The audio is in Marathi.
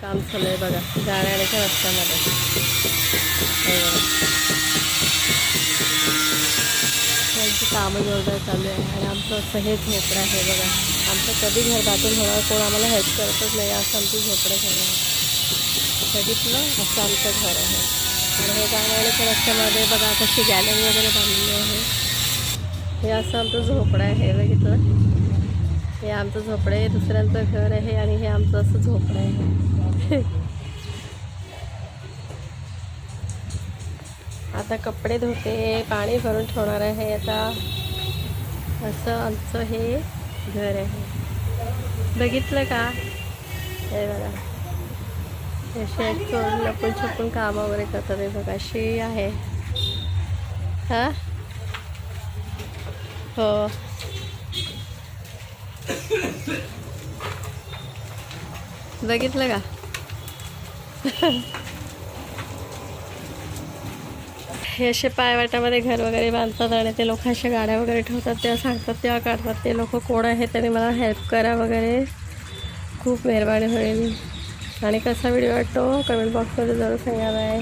काम चालू आहे बघा जाण्याच्या रस्त्यामध्ये. हे बघा त्यांची कामं जोरदार चालू आहे आणि आमचं असं हे झोपडं आहे बघा. आमचं कधी घर बांधून होणार, कोण आम्हाला हेल्प करतच नाही, असं आमचं झोपडं घर आहे. बघितलं असं आमचं घर आहे. आणि हे जाण्याच्या रस्त्यामध्ये बघा कशी गॅलरी वगैरे बांधलेली आहे. हे असं आमचं झोपडं आहे. बघितलं, हे आमचं झोपडं आहे, दुसऱ्यांचं घर आहे आणि हे आमचं असं झोपडं आहे. आता कपडे धुते, पाणी भरून ठेवणार आहे आता. असं आमचं हे घर आहे. बघितलं का? हे बघा असे चोरून लपून छपून काम वगैरे करतात. हे बघा अशी आहे. हां हो बघितलं का? हे असे पायवाटामध्ये घर वगैरे बांधतात आणि ते लोक अशा गाड्या वगैरे ठेवतात, त्या सांगतात तेव्हा काढतात. ते लोक कोण आहे त्यांनी मला हेल्प करा वगैरे, खूप मेहरबानी होईल. आणि कसा व्हिडिओ वाटतो कमेंट बॉक्समध्ये जरूर सांगा. बाय.